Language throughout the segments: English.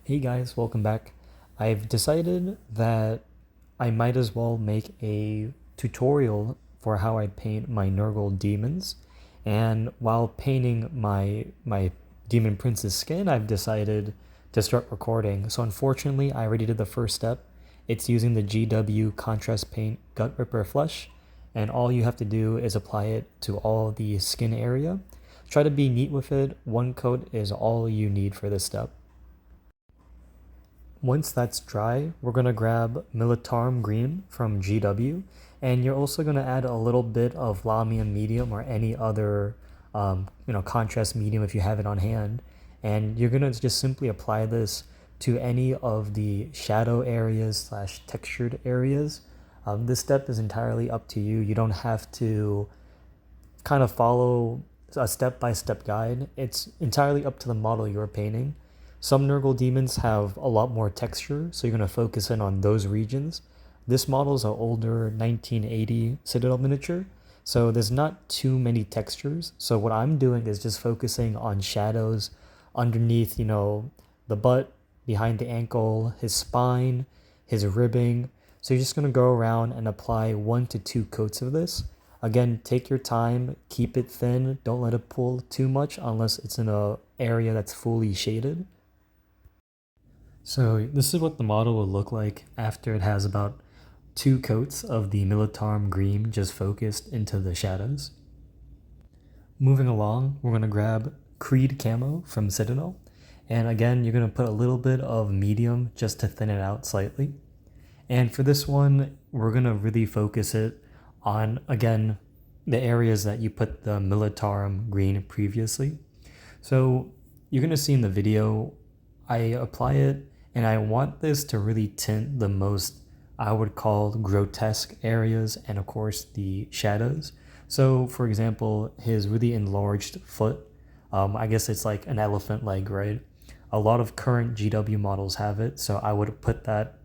Hey guys, welcome back. I've decided that I might as well make a tutorial for how I paint my Nurgle demons. And while painting my demon prince's skin, I've decided to start recording. So unfortunately, I already did the first step. It's using the GW contrast paint Gut Ripper Flesh, and all you have to do is apply it to all the skin area. Try to be neat with it. One coat is all you need for this step. Once that's dry, we're going to grab Militar Green from GW, and you're also going to add a little bit of Lamium Medium or any other contrast medium if you have it on hand. And you're going to just simply apply this to any of the shadow areas slash textured areas. This step is entirely up to you. You don't have to kind of follow a step-by-step guide. It's entirely up to the model you're painting. Some Nurgle demons have a lot more texture, so you're going to focus in on those regions. This model is an older 1980 Citadel miniature, so there's not too many textures. So what I'm doing is just focusing on shadows underneath, the butt, behind the ankle, his spine, his ribbing. So you're just going to go around and apply 1 to 2 coats of this. Again, take your time, keep it thin, don't let it pull too much unless it's in an area that's fully shaded. So this is what the model will look like after it has about 2 coats of the Militar Green just focused into the shadows. Moving along, we're going to grab Creed Camo from Citadel. And again, you're going to put a little bit of medium just to thin it out slightly. And for this one, we're going to really focus it on, again, the areas that you put the Militarum Green previously. So you're going to see in the video, I apply it and I want this to really tint the most, I would call, grotesque areas and of course the shadows. So for example, his really enlarged foot, I guess it's like an elephant leg, right? A lot of current GW models have it, so I would put that,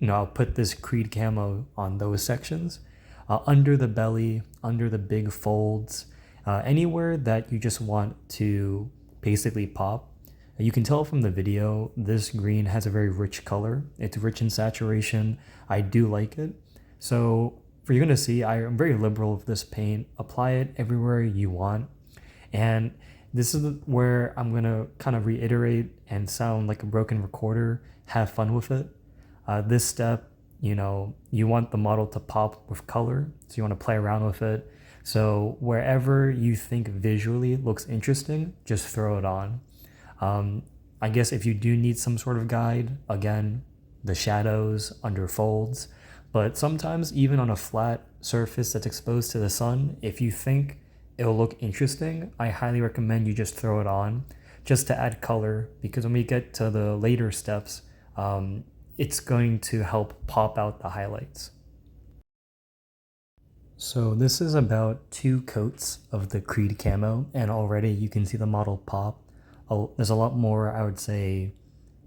I'll put this Creed Camo on those sections. Under the belly, under the big folds, anywhere that you just want to basically pop. You can tell from the video, this green has a very rich color. It's rich in saturation. I do like it. So you're going to see, I'm very liberal with this paint. Apply it everywhere you want. And this is where I'm going to kind of reiterate and sound like a broken recorder. Have fun with it. This step, you want the model to pop with color, so you want to play around with it. So wherever you think visually looks interesting, just throw it on. I guess if you do need some sort of guide, again, the shadows under folds, but sometimes even on a flat surface that's exposed to the sun, if you think it'll look interesting, I highly recommend you just throw it on just to add color, because when we get to the later steps, it's going to help pop out the highlights. So this is about 2 coats of the Creed Camo, and already you can see the model pop. There's a lot more, I would say,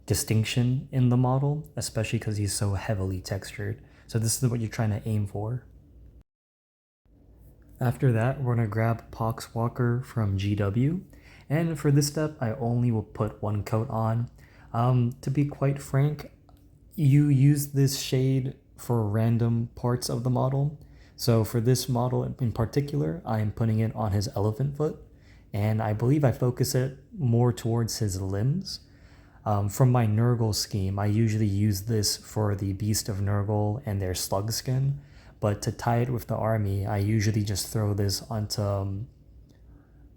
distinction in the model, especially because he's so heavily textured. So this is what you're trying to aim for. After that, we're going to grab Pox Walker from GW, and for this step, I only will put 1 coat on. To be quite frank, you use this shade for random parts of the model. So for this model in particular, I am putting it on his elephant foot, and I believe I focus it more towards his limbs. From my Nurgle scheme, I usually use this for the Beast of Nurgle and their slug skin, but to tie it with the army, I usually just throw this onto,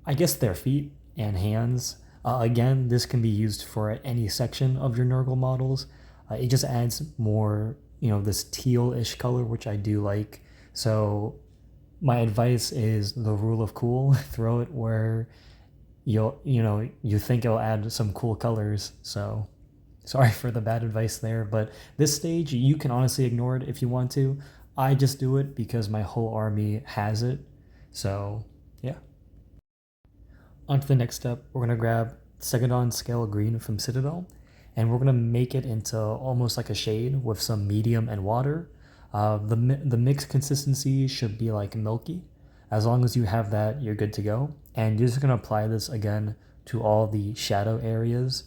I guess, their feet and hands. Again, this can be used for any section of your Nurgle models. It just adds more, this teal-ish color, which I do like. So my advice is the rule of cool. Throw it where you think it'll add some cool colors. So sorry for the bad advice there, but this stage you can honestly ignore it if you want to. I just do it because my whole army has it. So yeah. On to the next step, we're gonna grab Secondon Scale Green from Citadel, and we're gonna make it into almost like a shade with some medium and water. The mix consistency should be like milky. As long as you have that, you're good to go. And you're just gonna apply this again to all the shadow areas.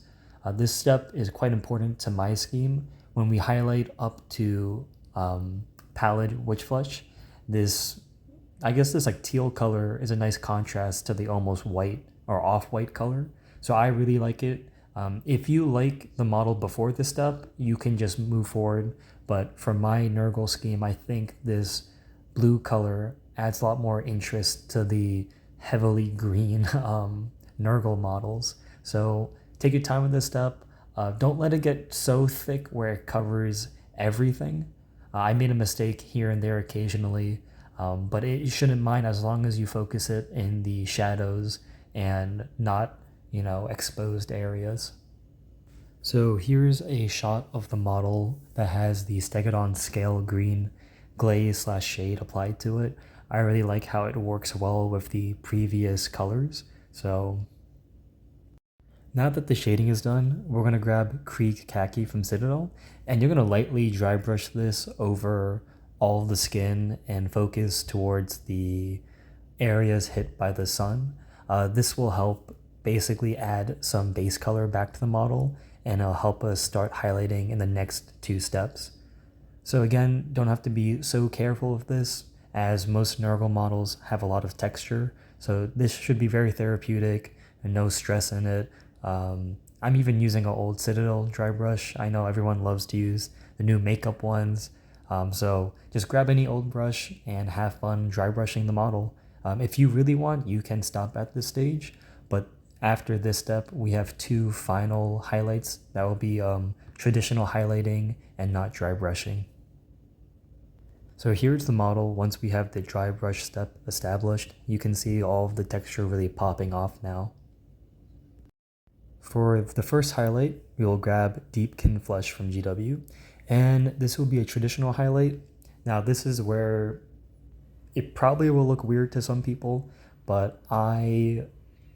This step is quite important to my scheme. When we highlight up to pallid witch flesh, this I guess this like teal color is a nice contrast to the almost white or off-white color. So I really like it. If you like the model before this step, you can just move forward. But for my Nurgle scheme, I think this blue color adds a lot more interest to the heavily green Nurgle models. So take your time with this step. Don't let it get so thick where it covers everything. I made a mistake here and there occasionally, but you shouldn't mind as long as you focus it in the shadows and not, exposed areas. So here's a shot of the model that has the Stegodon scale green glaze/shade applied to it. I really like how it works well with the previous colors. So now that the shading is done, we're going to grab Krieg Khaki from Citadel, and you're going to lightly dry brush this over all the skin and focus towards the areas hit by the sun. This will help basically add some base color back to the model, and it'll help us start highlighting in the next two steps. So again, don't have to be so careful with this, as most Nurgle models have a lot of texture, so this should be very therapeutic and no stress in it. I'm even using an old Citadel dry brush. I know everyone loves to use the new makeup ones, so just grab any old brush and have fun dry brushing the model. If you really want, you can stop at this stage, but after this step, we have two final highlights that will be traditional highlighting and not dry brushing. So here's the model once we have the dry brush step established. You can see all of the texture really popping off now. For the first highlight, we will grab Deepkin Flesh from GW, and this will be a traditional highlight. Now this is where it probably will look weird to some people, but I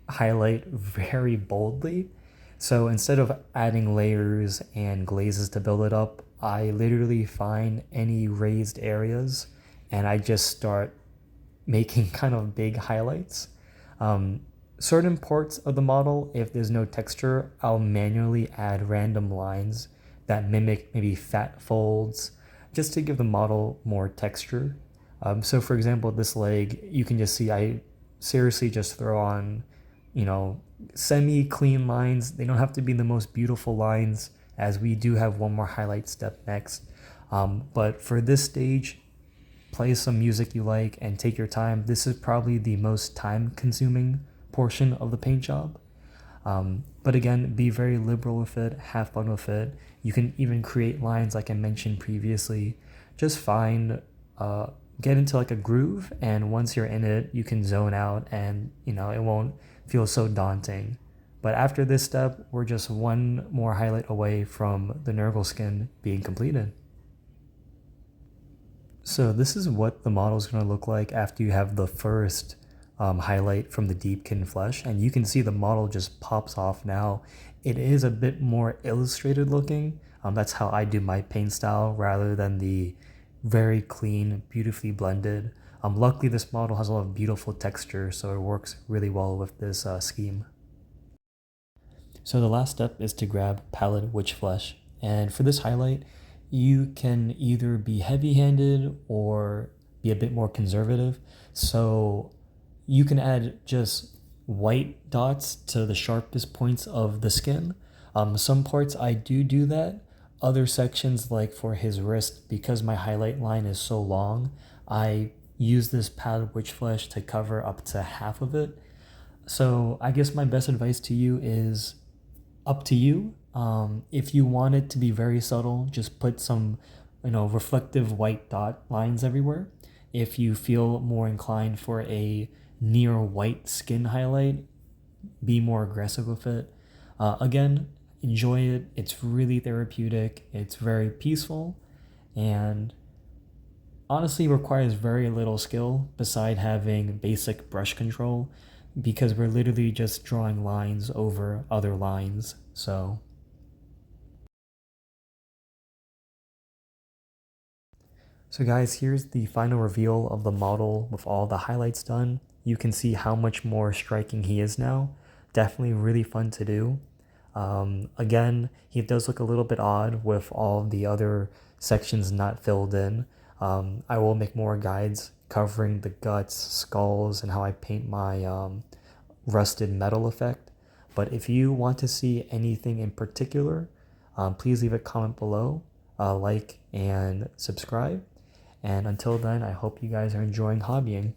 highlight very boldly. So instead of adding layers and glazes to build it up, I literally find any raised areas and I just start making kind of big highlights. Certain parts of the model, if there's no texture, I'll manually add random lines that mimic maybe fat folds just to give the model more texture. So for example, this leg, you can just see I seriously just throw on, semi-clean lines. They don't have to be the most beautiful lines, as we do have one more highlight step next. But for this stage, play some music you like and take your time. This is probably the most time-consuming portion of the paint job. But again, be very liberal with it, have fun with it. You can even create lines like I mentioned previously. Just find, get into like a groove, and once you're in it, you can zone out and it won't feel so daunting. But after this step, we're just one more highlight away from the Nurgle skin being completed. So this is what the model is going to look like after you have the first highlight from the Deepkin Flesh, and you can see the model just pops off now. It is a bit more illustrated looking. That's how I do my paint style rather than the very clean, beautifully blended. Luckily this model has a lot of beautiful texture, so it works really well with this scheme. So the last step is to grab Pallid Witch Flesh, and for this highlight, you can either be heavy-handed or be a bit more conservative. So you can add just white dots to the sharpest points of the skin. Some parts I do that. Other sections, like for his wrist, because my highlight line is so long, I use this Pallid Witch Flesh to cover up to half of it. So I guess my best advice to you is up to you. If you want it to be very subtle, just put some, reflective white dot lines everywhere. If you feel more inclined for a near white skin highlight, be more aggressive with it. Again, enjoy it. It's really therapeutic. It's very peaceful, and honestly requires very little skill beside having basic brush control, because we're literally just drawing lines over other lines. So guys, here's the final reveal of the model with all the highlights done. You can see how much more striking he is now. Definitely really fun to do. Again, he does look a little bit odd with all the other sections not filled in. I will make more guides covering the guts, skulls, and how I paint my rusted metal effect. But if you want to see anything in particular, please leave a comment below, like and subscribe. And until then, I hope you guys are enjoying hobbying.